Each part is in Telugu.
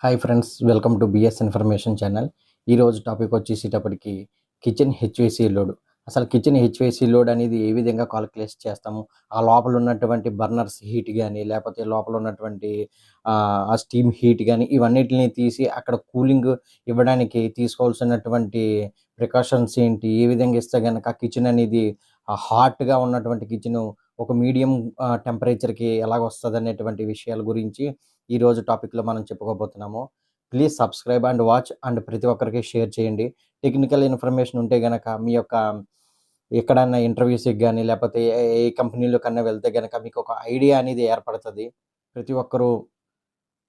Hi friends, welcome to BS information channel. ఈరోజు టాపిక్ వచ్చేసేటప్పటికి కిచెన్ హెచ్వేసీ లోడ్. అసలు కిచెన్ హెచ్వేసీ లోడ్ అనేది ఏ విధంగా కాలిక్యులేట్ చేస్తాము? ఆ లోపల ఉన్నటువంటి బర్నర్స్ హీట్ గానీ, లేపోతే లోపల ఉన్నటువంటి ఆ స్టీమ్ హీట్ గానీ, ఇవన్నిటిని తీసి అక్కడ కూలింగ్ ఇవ్వడానికి తీసుకోవాల్సినటువంటి ప్రికాషన్స్ ఏంటి? ఏ విధంగా ఇస్తే గనక కిచెన్ అనేది హాట్‌గా ఉన్నటువంటి కిచెను ఒక మీడియం టెంపరేచర్‌కి ఎలాగొస్తదనేటువంటి విషయాల గురించి ఈరోజు టాపిక్‌లో మనం చెప్పుకోబోతున్నాము. Please subscribe and watch and ప్రతి ఒక్కరికి షేర్ చేయండి. టెక్నికల్ ఇన్ఫర్మేషన్ ఉంటే గనక మీ యొక్క ఎక్కడన్నా ఇంటర్వ్యూస్‌కి గానీ, లేపోతే ఏ కంపెనీలో కన్నా వెళ్తే గనక మీకొక ఐడియా అనేది ఏర్పడతది. ప్రతి ఒక్కరూ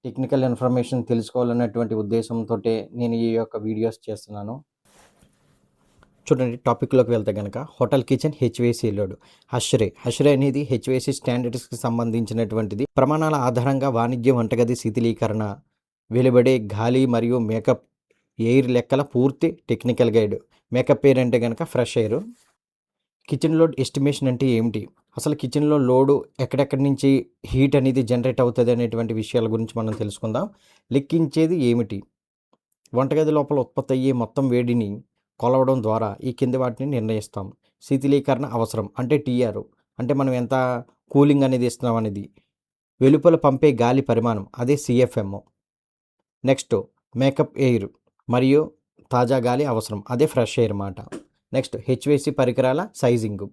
టెక్నికల్ ఇన్ఫర్మేషన్ తెలుసుకోవాలనేటువంటి ఉద్దేశంతోటే నేను ఈ యొక్క వీడియోస్ చేస్తున్నాను. చూడండి, టాపిక్‌లోకి వెళ్తే గనక హోటల్ కిచెన్ హెచ్వేసీ లోడ్. హష్రే అనేది హెచ్వేసీ స్టాండర్డ్స్‌కి సంబంధించినటువంటిది. ప్రమాణాల ఆధారంగా వాణిజ్య వంటగది శీతలీకరణ, వెలువడే గాలి మరియు మేకప్ ఎయిర్ లెక్కల పూర్తి టెక్నికల్ గైడ్. మేకప్ ఎయిర్ అంటే గనక fresh air. Kitchen load estimation అంటే ఏమిటి? అసలు కిచెన్‌లో లోడు ఎక్కడెక్కడి నుంచి హీట్ అనేది జనరేట్ అవుతది అనేటువంటి విషయాల గురించి మనం తెలుసుకుందాం. లెక్కించేది ఏమిటి? వంటగది లోపల ఉత్పత్తి అయ్యే మొత్తం వేడిని కొలవడం ద్వారా ఈ కింది వాటిని నిర్ణయిస్తాం. శీతలీకరణ అవసరం అంటే టీఆర్, అంటే మనం ఎంత కూలింగ్ అనేది ఇస్తున్నాం అనేది. వెలుపల పంపే గాలి పరిమాణం అదే సిఎఫ్ఎం. నెక్స్ట్ మేకప్ ఎయిర్ మరియు తాజా గాలి అవసరం అదే ఫ్రెష్ ఎయిర్ మాట. నెక్స్ట్ హెచ్వేసి పరికరాల సైజింగ్.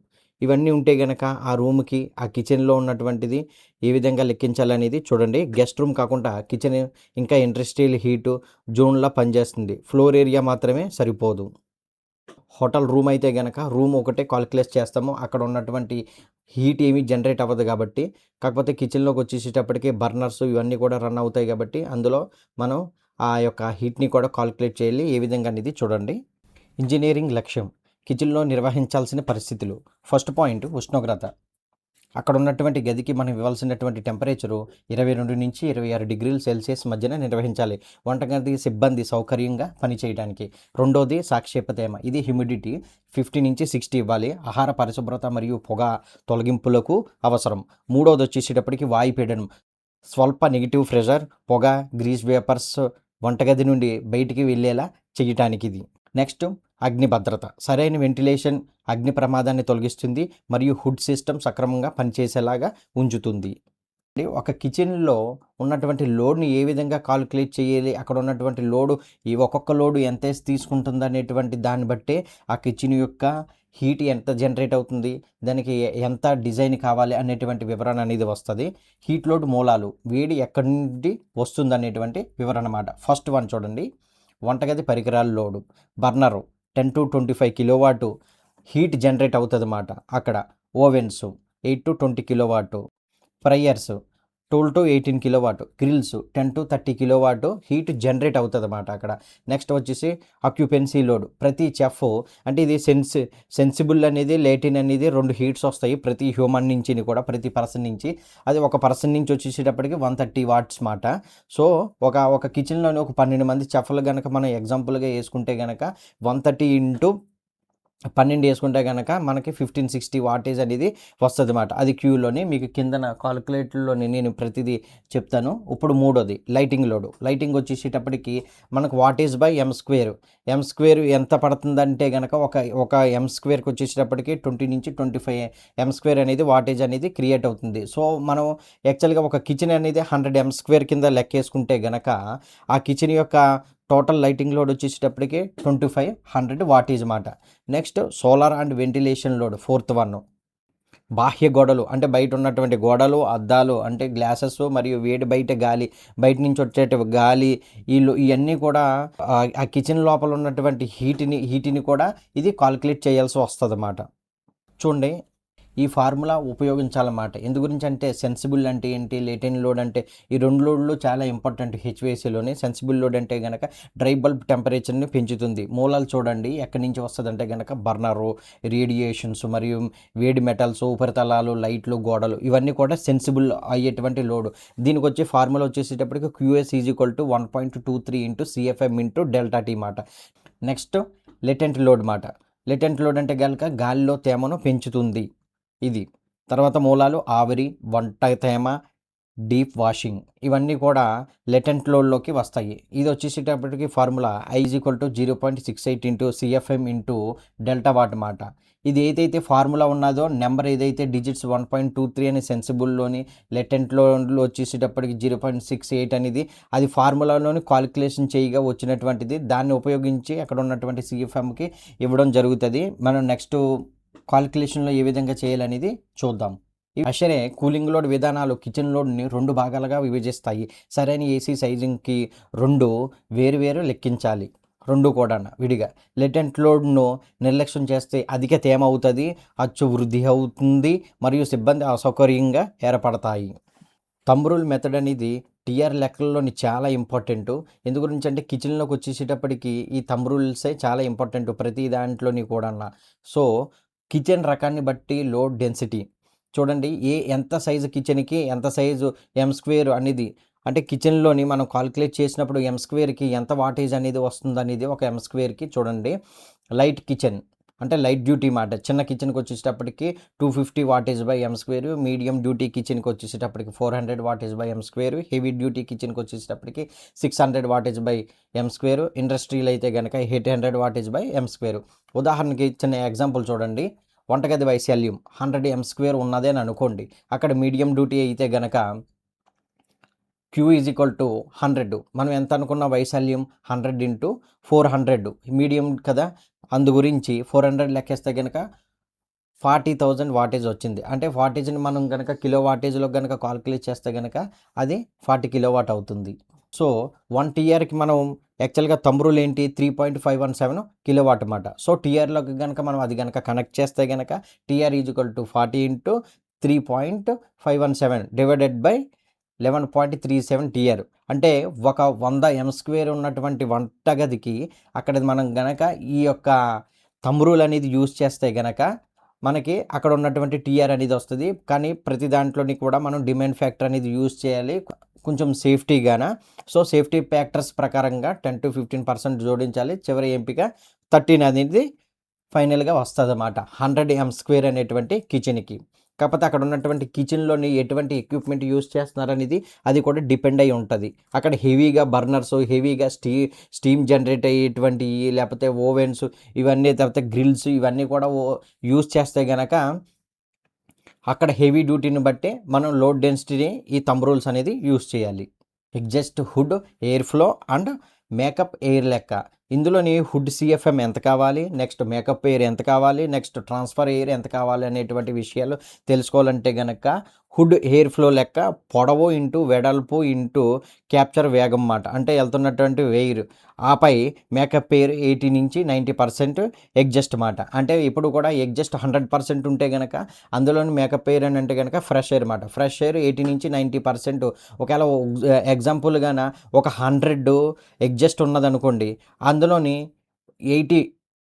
ఇవన్నీ ఉంటే గనక ఆ రూమ్కి, ఆ కిచెన్లో ఉన్నటువంటిది ఏ విధంగా లెక్కించాలనేది చూడండి. గెస్ట్ రూమ్ కాకుండా కిచెన్ ఇంకా ఇండస్ట్రియల్ హీటు జోన్లా పనిచేస్తుంది. ఫ్లోర్ ఏరియా మాత్రమే సరిపోదు. హోటల్ రూమ్ అయితే గనక రూమ్ ఒకటే కాలిక్యులేట్ చేస్తాము. అక్కడ ఉన్నటువంటి హీట్ ఏమీ జనరేట్ అవ్వదు కాబట్టి. కాకపోతే కిచెన్లోకి వచ్చేసేటప్పటికి బర్నర్స్ ఇవన్నీ కూడా రన్ అవుతాయి కాబట్టి అందులో మనం ఆ యొక్క హీట్ని కూడా కాలిక్యులేట్ చేయాలి. ఏ విధంగా అనేది చూడండి. ఇంజనీరింగ్ లక్ష్యం. కిచెన్లో నిర్వహించాల్సిన పరిస్థితులు. ఫస్ట్ పాయింట్ ఉష్ణోగ్రత. అక్కడ ఉన్నటువంటి గదికి మనం ఇవ్వాల్సినటువంటి టెంపరేచరు 22-26 డిగ్రీల సెల్సియస్ మధ్యన నిర్వహించాలి, వంటగది సిబ్బంది సౌకర్యంగా పనిచేయడానికి. రెండోది సాక్షేప తేమ. ఇది హ్యూమిడిటీ 50-60 ఇవ్వాలి. ఆహార పరిశుభ్రత మరియు పొగ తొలగింపులకు అవసరం. మూడోది వచ్చేసేటప్పటికి వాయుపీడనం. స్వల్ప నెగిటివ్ ప్రెషర్, పొగ, గ్రీస్ వేపర్స్ వంటగది నుండి బయటికి వెళ్ళేలా చేయటానికి ఇది. నెక్స్ట్ అగ్ని భద్రత. సరైన వెంటిలేషన్ అగ్ని ప్రమాదాన్ని తొలగిస్తుంది మరియు హుడ్ సిస్టమ్ సక్రమంగా పనిచేసేలాగా ఉంచుతుంది. ఒక కిచెన్లో ఉన్నటువంటి లోడ్ని ఏ విధంగా కాలిక్యులేట్ చేయాలి, అక్కడ ఉన్నటువంటి లోడు ఈ ఒక్కొక్క లోడు ఎంత తీసుకుంటుంది అనేటువంటి దాన్ని బట్టే ఆ కిచెన్ యొక్క హీట్ ఎంత జనరేట్ అవుతుంది, దానికి ఎంత డిజైన్ కావాలి అనేటువంటి వివరణ అనేది వస్తుంది. హీట్ లోడ్ మూలాలు, వేడి ఎక్కడి నుండి వస్తుంది అనేటువంటి వివరణ అన్నమాట. ఫస్ట్ వన్ చూడండి, వంటగది పరికరాల load. Burner 10-25 kilowatt heat generate అవుతుంది అన్నమాట అక్కడ. Ovens 8-20 kilowatt. Fryers 12-18 kilowatt. Grills 10-30 kilowatt heat generate అవుతుంది అన్నమాట అక్కడ. నెక్స్ట్ వచ్చేసి ఆక్యుపెన్సీ లోడ్. ప్రతి చెఫ్ అంటే ఇది సెన్సిబుల్ అనేది, లేటిన్ అనేది 2 హీట్స్ వస్తాయి ప్రతి హ్యూమన్ నుంచి కూడా, ప్రతి పర్సన్ నుంచి. అది ఒక పర్సన్ నుంచి వచ్చేసేటప్పటికి 130 వాట్స్ మాట. సో ఒక కిచెన్లోని ఒక 12 మంది చెఫ్లు కనుక మనం ఎగ్జాంపుల్గా వేసుకుంటే కనుక 130 ఇంటూ 12 వేసుకుంటే కనుక మనకి 1560 వాటేజ్ అనేది వస్తుంది అన్నమాట. అది క్యూలోని మీకు కిందన కాలిక్యులేటర్లోని నేను ప్రతిదీ చెప్తాను. ఇప్పుడు మూడోది లైటింగ్ లోడు. లైటింగ్ వచ్చేసేటప్పటికి మనకు వాటేజ్ బై ఎం స్క్వేర్ ఎంత పడుతుందంటే కనుక ఒక ఎం స్క్వేర్కి వచ్చేసేటప్పటికి 20-25 ఎం స్క్వేర్ అనేది వాటేజ్ అనేది క్రియేట్ అవుతుంది. సో మనం యాక్చువల్గా ఒక కిచెన్ అనేది 100 ఎం స్క్వేర్ కింద లెక్కేసుకుంటే కనుక ఆ కిచెన్ యొక్క టోటల్ లైటింగ్ లోడ్ వచ్చేసేటప్పటికి 2500 వాటేజ్ మాట. Next solar and ventilation load. Fourth one బాహ్య గోడలు, అంటే బయట ఉన్నటువంటి గోడలు, అద్దాలు అంటే గ్లాసెస్ మరియు వేడి బయట గాలి, బయట నుంచి వచ్చే గాలి, ఇవన్నీ కూడా ఆ కిచెన్ లోపల ఉన్నటువంటి హీట్ని కూడా ఇది కాలిక్యులేట్ చేయాల్సి వస్తుంది అన్నమాట. చూడండి, ఈ ఫార్ములా ఉపయోగించాలన్నమాట. ఎందు గురించి అంటే సెన్సిబుల్ అంటే ఏంటి, లేటెన్ లోడ్ అంటే ఈ 2 లోడ్లు చాలా ఇంపార్టెంట్ హెచ్వేసీలోనే. సెన్సిబుల్ లోడ్ అంటే కనుక డ్రై బల్బ్ టెంపరేచర్ని పెంచుతుంది. మూలాలు చూడండి ఎక్కడి నుంచి వస్తుంది అంటే కనుక బర్నరు, రేడియేషన్స్ మరియు వేడి మెటల్స్, ఉపరితలాలు, లైట్లు, గోడలు ఇవన్నీ కూడా సెన్సిబుల్ అయ్యేటువంటి లోడ్. దీనికి వచ్చే ఫార్ములా వచ్చేసేటప్పటికి QS = 1.23 into CFM into delta T మాట. నెక్స్ట్ లెటెంట్ లోడ్ మాట. లెటెంట్ లోడ్ అంటే కనుక గాలిలో తేమను పెంచుతుంది ఇది. తర్వాత మూలాలు ఆవిరి, వంట తేమ, డీప్ వాషింగ్ ఇవన్నీ కూడా లెటెంట్ లోడ్లోకి వస్తాయి. ఇది వచ్చేసేటప్పటికి formula I = 0.68 into CFM into delta వాట్ మాట. ఇది ఏదైతే ఫార్ములా ఉన్నదో నెంబర్ ఏదైతే డిజిట్స్ 1.23 అని సెన్సిబుల్లోని లెటెంట్లో వచ్చేసేటప్పటికి 0.68 అనేది అది ఫార్ములాలోని కాలిక్యులేషన్ చేయగా వచ్చినటువంటిది. దాన్ని ఉపయోగించి అక్కడ ఉన్నటువంటి సిఎఫ్ఎంకి ఇవ్వడం జరుగుతుంది. మనం నెక్స్ట్ కాలిక్యులేషన్లో ఏ విధంగా చేయాలనేది చూద్దాం. అషరే కూలింగ్ లోడ్ విధానాలు కిచెన్ లోడ్ని 2 భాగాలుగా విభజిస్తాయి. సరైన ఏసీ సైజింగ్కి 2 వేరువేరు లెక్కించాలి. 2 కూడా విడిగా. లెటెంట్ లోడ్ను నిర్లక్ష్యం చేస్తే అధిక తేమ అవుతుంది, అచ్చు వృద్ధి అవుతుంది మరియు సిబ్బంది అసౌకర్యంగా ఏర్పడతాయి. థంబ్ రూల్ మెథడ్ అనేది టీఆర్ లెక్కల్లోని చాలా ఇంపార్టెంట్. ఎందు గురించి అంటే కిచెన్లోకి వచ్చేసేటప్పటికి ఈ థంబ్ రూల్సే చాలా ఇంపార్టెంట్ ప్రతి దాంట్లోని కూడా. సో కిచెన్ రకాన్ని బట్టి లోడ్ డెన్సిటీ చూడండి, ఎంత సైజు కిచెన్కి ఎంత సైజు M² అనేది అంటే కిచెన్లోని మనం కాలిక్యులేట్ చేసినప్పుడు M²కి ఎంత వాటేజ్ అనేది వస్తుంది అనేది ఒక M²కి చూడండి. లైట్ కిచెన్ అంటే లైట్ డ్యూటీ మాట. చిన్న కిచెన్కి వచ్చేటప్పటికి 250 wattage by M², medium duty కిచెన్కి వచ్చేటప్పటికి 400 wattage by M², heavy duty కిచెన్కి వచ్చేటప్పటికి 600 వాటేజ్ బై M², ఇండస్ట్రియల్ అయితే కనుక 800 వాటేజ్ బై M². ఉదాహరణకి చిన్న ఎగ్జాంపుల్ చూడండి. వంటగది వైశాల్యం 100 M² ఉన్నదే అని అనుకోండి. అక్కడ మీడియం డ్యూటీ అయితే గనక Q = 100. మనం ఎంత అనుకున్న వైశాల్యం 100 ఇంటూ 400 మీడియం కదా. అందు గురించి 400 లెక్కేస్తే కనుక 40,000 వాటేజ్ వచ్చింది. అంటే వాటేజ్ని మనం కనుక కిలో వాటేజ్లో కనుక కాల్కులేట్ చేస్తే కనుక అది 40 కిలోవాట్ అవుతుంది. సో 1 TRకి మనం యాక్చువల్గా థంబ్ రూల్ ఏంటి 3.517 కిలోవాట్ అన్నమాట. సో టీఆర్లోకి కనుక మనం అది కనుక కనెక్ట్ చేస్తే కనుక TR = 40 into 3.517 divided by 11.37 TR. అంటే ఒక 100 M² ఉన్నటువంటి వంటగదికి అక్కడ మనం గనక ఈ యొక్క థంబ్ రూల్ అనేది యూజ్ చేస్తే గనక మనకి అక్కడ ఉన్నటువంటి TR అనేది వస్తుంది. కానీ ప్రతి దాంట్లోని కూడా మనం డిమాండ్ ఫ్యాక్టర్ అనేది యూజ్ చేయాలి కొంచెం సేఫ్టీగాన. సో సేఫ్టీ ఫ్యాక్టర్స్ ప్రకారంగా 10 to 15% జోడించాలి. చివరి ఎంపిక 13 అనేది ఫైనల్గా వస్తుంది అన్నమాట 100 M² అనేటువంటి కిచెన్కి. కాకపోతే అక్కడ ఉన్నటువంటి కిచెన్లోని ఎటువంటి ఎక్విప్మెంట్ యూజ్ చేస్తున్నారనేది అది కూడా డిపెండ్ అయి ఉంటుంది. అక్కడ హెవీగా బర్నర్స్, హెవీగా స్టీమ్ జనరేట్ అయ్యేటువంటి లేకపోతే ఓవెన్స్ ఇవన్నీ, తర్వాత గ్రిల్స్ ఇవన్నీ కూడా యూజ్ చేస్తే కనుక అక్కడ హెవీ డ్యూటీని బట్టి మనం లోడ్ డెన్సిటీని ఈ థంబ్ రూల్స్ అనేది యూజ్ చేయాలి. Exhaust hood, air flow and makeup air లెక్క. ఇందులోని హుడ్ సిఎఫ్ఎం ఎంత కావాలి, నెక్స్ట్ మేకప్ ఎయిర్ ఎంత కావాలి, నెక్స్ట్ ట్రాన్స్ఫర్ ఎయిర్ ఎంత కావాలి అనేటువంటి విషయాలు తెలుసుకోవాలంటే కనుక హుడ్ ఎయిర్ ఫ్లో లెక్క పొడవు ఇంటూ వెడల్పు ఇంటూ క్యాప్చర్ వేగం మాట. అంటే వెళ్తున్నటువంటి ఎయిర్. ఆపై మేకప్ ఎయిర్ 80 నుంచి 90% ఎగ్జస్ట్ మాట. అంటే ఇప్పుడు కూడా ఎగ్జస్ట్ 100% ఉంటే కనుక అందులోని మేకప్ ఎయిర్ అని అంటే కనుక ఫ్రెష్ ఎయిర్ మాట. ఫ్రెష్ ఎయిర్ 80 నుంచి 90%. ఒకవేళ ఎగ్జాంపుల్గాన ఒక 100 ఎగ్జస్ట్ ఉన్నదనుకోండి, అందులోని 80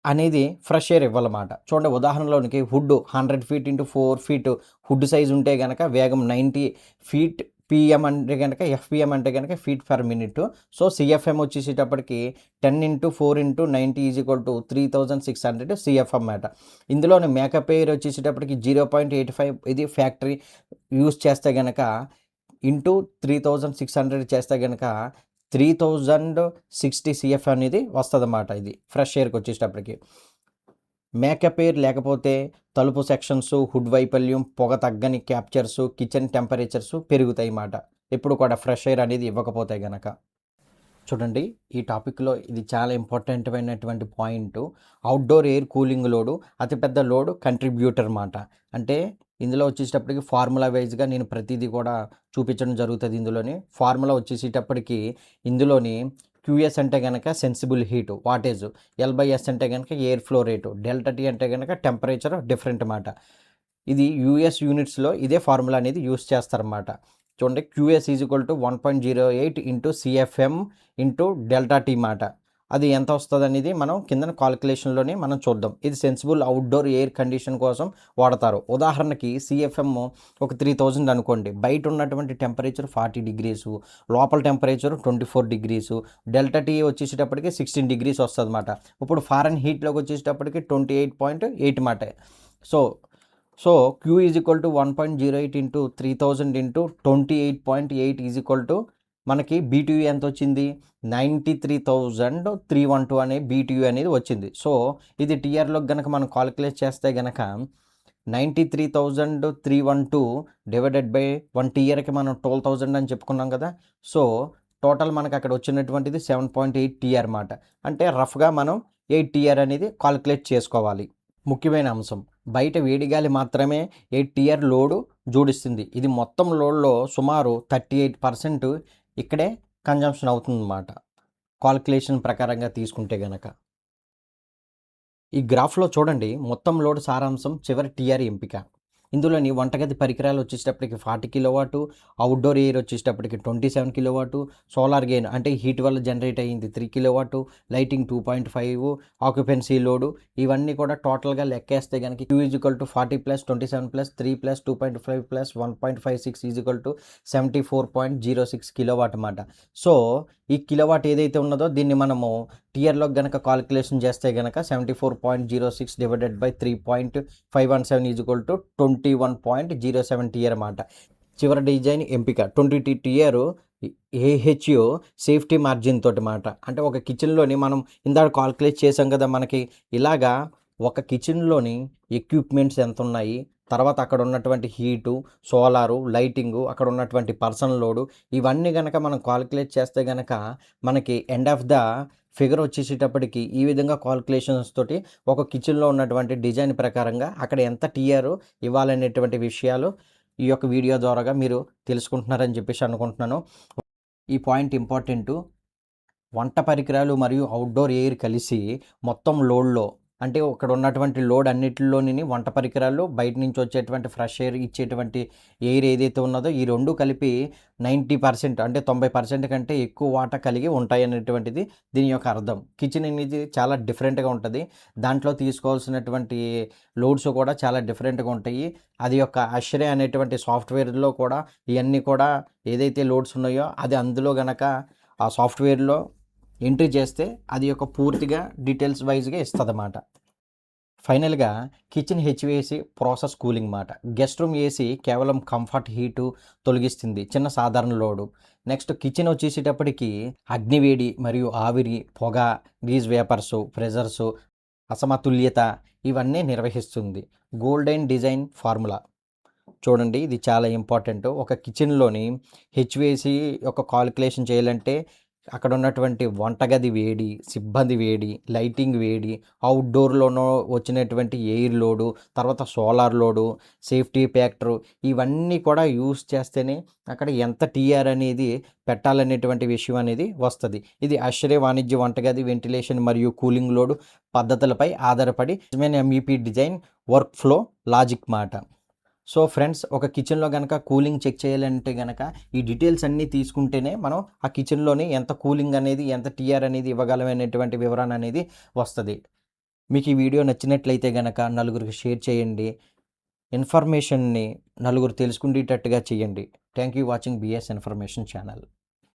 అనేది ఫ్రెష్ ఎయిర్ ఇవ్వాలన్నమాట. చూడండి ఉదాహరణలోనికి hood 100 feet into 4 feet hood size ఉంటే కనుక వేగం 90 feet PM అంటే కనుక FPM అంటే కనుక feet per minute. So CFM వచ్చేసేటప్పటికి 10 into 4 into 90 = 3600 సిఎఫ్ఎం అన్నమాట. ఇందులోని మేకప్ ఎయిర్ వచ్చేసేటప్పటికి 0.85 ఇది ఫ్యాక్టరీ యూజ్ చేస్తే కనుక ఇంటూ 3600 చేస్తే కనుక 3060 CF అనేది వస్తుంది అన్నమాట. ఇది ఫ్రెష్ ఎయిర్కి వచ్చేటప్పటికి. మేకప్ ఎయిర్ లేకపోతే తలుపు సెక్షన్స్, హుడ్ వైఫల్యం, పొగ తగ్గని క్యాప్చర్స్, కిచెన్ టెంపరేచర్స్ పెరుగుతాయి అన్నమాట ఎప్పుడు కూడా ఫ్రెష్ ఎయిర్ అనేది ఇవ్వకపోతే గనక. చూడండి ఈ టాపిక్లో ఇది చాలా ఇంపార్టెంట్ అయినటువంటి point. Outdoor air cooling load అతిపెద్ద లోడ్ కంట్రిబ్యూటర్ అన్నమాట. అంటే ఇందులో వచ్చేటప్పటికి ఫార్ములా వైజ్గా నేను ప్రతిదీ కూడా చూపించడం జరుగుతుంది. ఇందులోని ఫార్ములా వచ్చేసేటప్పటికి ఇందులోని QS అంటే కనుక సెన్సిబుల్ హీట్ వాటేజ్, L/S అంటే కనుక ఎయిర్ ఫ్లో రేటు, ΔT అంటే కనుక టెంపరేచర్ డిఫరెంట్ అన్నమాట. ఇది US యూనిట్స్లో ఇదే ఫార్ములా అనేది యూస్ చేస్తారన్నమాట. చూడండి QS = 1.08 into CFM into ΔT మాట. అది ఎంత వస్తుంది అనేది మనం కింద కాలిక్యులేషన్లోనే మనం చూద్దాం. ఇది సెన్సిబుల్ అవుట్డోర్ ఎయిర్ కండిషన్ కోసం వాడతారు. ఉదాహరణకి CFM ఒక 3000 అనుకోండి. బయట ఉన్నటువంటి టెంపరేచర్ 40 degrees, లోపల టెంపరేచర్ 24 degrees, ΔT వచ్చేసేటప్పటికి 16 degrees వస్తుంది అన్నమాట. ఇప్పుడు ఫారెన్ హీట్లోకి వచ్చేసేటప్పటికి 28.8 మాట. So so Q is equal to 1.08 into 3000 into 28.8 is equal to మనకి బీటీయూ ఎంత వచ్చింది, 93,312 అనే బీటీయూ అనేది వచ్చింది. సో ఇది టీఆర్లోకి కనుక మనం కాలిక్యులేట్ చేస్తే కనుక 93,312 డివైడెడ్ బై 1 టీఆర్కి మనం 12,000 అని చెప్పుకున్నాం కదా. సో టోటల్ మనకు అక్కడ వచ్చినటువంటిది 7.8 టీఆర్ మాట. అంటే రఫ్గా మనం 8 టీఆర్ అనేది కాలిక్యులేట్ చేసుకోవాలి. ముఖ్యమైన అంశం, బయట వేడిగాలి మాత్రమే 8 టీఆర్ లోడు జోడిస్తుంది. ఇది మొత్తం లోడ్లో సుమారు 38% ఇక్కడే కన్జంప్షన్ అవుతుందన్నమాట కాలిక్యులేషన్ ప్రకారంగా తీసుకుంటే గనక. ఈ గ్రాఫ్లో చూడండి, మొత్తం లోడ్ సారాంశం చివరి టీఆర్ ఎంపిక. ఇందులోని వంటగది పరికరాలు వచ్చేటప్పటికి 40 కిలోవాటు, అవుట్డోర్ ఎయిర్ వచ్చేటప్పటికి 27 కిలోవాటు, సోలార్ గెయిన్ అంటే హీట్ వల్ల జనరేట్ అయ్యింది 3 కిలోవాటు, లైటింగ్ 2.5, ఆక్యుపెన్సీ లోడు, ఇవన్నీ కూడా టోటల్గా లెక్కేస్తే కనుక Q is equal to 40 plus 27 plus 3 plus 2.5 plus 1.56 is equal to 74.06 kilowatt అన్నమాట. సో ఈ కిలోవాట్ ఏదైతే ఉన్నదో దీన్ని మనము టీఆర్లో కనుక కాలిక్యులేషన్ చేస్తే కనుక 74.06 divided by 3.517 is equal to 21.07 TR అన్నమాట. చివరి డిజైన్ ఎంపిక 22 టీఆర్ ఏహెచ్యు సేఫ్టీ మార్జిన్ తోటి మాట. అంటే ఒక కిచెన్లోని మనం ఇందాక కాలిక్యులేట్ చేసాం కదా, మనకి ఇలాగా ఒక కిచెన్లోని ఎక్విప్మెంట్స్ ఎంత ఉన్నాయి, తర్వాత అక్కడ ఉన్నటువంటి హీటు, సోలారు, లైటింగు, అక్కడ ఉన్నటువంటి పర్సనల్ లోడు, ఇవన్నీ కనుక మనం కాలిక్యులేట్ చేస్తే కనుక మనకి ఎండ్ ఆఫ్ ద ఫిగర్ వచ్చేసేటప్పటికి ఈ విధంగా కాలిక్యులేషన్స్ తోటి ఒక కిచెన్లో ఉన్నటువంటి డిజైన్ ప్రకారంగా అక్కడ ఎంత టీఆర్ ఇవ్వాలనేటువంటి విషయాలు ఈ యొక్క వీడియో ద్వారాగా మీరు తెలుసుకుంటున్నారని చెప్పేసి అనుకుంటున్నాను. ఈ పాయింట్ ఇంపార్టెంటు. వంట పరికరాలు మరియు అవుట్డోర్ ఎయిర్ కలిసి మొత్తం లోడ్లో, అంటే ఇక్కడ ఉన్నటువంటి లోడ్ అన్నిటిలోని వంట పరికరాలు, బయట నుంచి వచ్చేటువంటి ఫ్రెష్ ఎయిర్ ఇచ్చేటువంటి ఎయిర్ ఏదైతే ఉన్నదో ఈ రెండు కలిపి 90% అంటే 90% కంటే ఎక్కువ వాటా కలిగి ఉంటాయి అనేటువంటిది దీని యొక్క అర్థం. కిచెన్ అనేది చాలా డిఫరెంట్గా ఉంటుంది. దాంట్లో తీసుకోవాల్సినటువంటి లోడ్స్ కూడా చాలా డిఫరెంట్గా ఉంటాయి. అది యొక్క అష్రే అనేటువంటి సాఫ్ట్వేర్లో కూడా ఇవన్నీ కూడా ఏదైతే లోడ్స్ ఉన్నాయో అది అందులో గనక ఆ సాఫ్ట్వేర్లో ఎంట్రీ చేస్తే అది యొక్క పూర్తిగా డీటెయిల్స్ వైజ్గా ఇస్తుంది అన్నమాట. ఫైనల్గా కిచెన్ హెచ్విఏసి ప్రాసెస్ కూలింగ్ మాట. గెస్ట్ రూమ్ ఏసీ కేవలం కంఫర్ట్ హీటు తొలగిస్తుంది, చిన్న సాధారణ లోడు. నెక్స్ట్ కిచెన్ వచ్చేసేటప్పటికి అగ్నివేడి మరియు ఆవిరి, పొగ, గ్రీజ్ వేపర్సు, ప్రెజర్సు, అసమతుల్యత ఇవన్నీ నిర్వహిస్తుంది. గోల్డెన్ డిజైన్ ఫార్ములా చూడండి, ఇది చాలా ఇంపార్టెంట్. ఒక కిచెన్లోని హెచ్విఏసి యొక్క కాలిక్యులేషన్ చేయాలంటే అక్కడ ఉన్నటువంటి వంటగది వేడి, సిబ్బంది వేడి, లైటింగ్ వేడి, అవుట్డోర్లోనో వచ్చినటువంటి ఎయిర్ లోడు, తర్వాత సోలార్ లోడు, సేఫ్టీ ఫ్యాక్టరు, ఇవన్నీ కూడా యూస్ చేస్తేనే అక్కడ ఎంత టీఆర్ అనేది పెట్టాలనేటువంటి విషయం అనేది వస్తుంది. ఇది అష్రే వాణిజ్య వంటగది వెంటిలేషన్ మరియు కూలింగ్ లోడు పద్ధతులపై ఆధారపడి MEP design work flow logic మాట. సో ఫ్రెండ్స్, ఒక కిచెన్లో కనుక కూలింగ్ చెక్ చేయాలంటే కనుక ఈ డీటెయిల్స్ అన్నీ తీసుకుంటేనే మనం ఆ కిచెన్లోని ఎంత కూలింగ్ అనేది, ఎంత టీఆర్ అనేది ఇవ్వగలమనేటువంటి వివరణ అనేది వస్తుంది. మీకు ఈ వీడియో నచ్చినట్లయితే కనుక నలుగురికి షేర్ చేయండి. ఇన్ఫర్మేషన్ని నలుగురు తెలుసుకునేటట్టుగా చేయండి. Thank you watching BS information channel.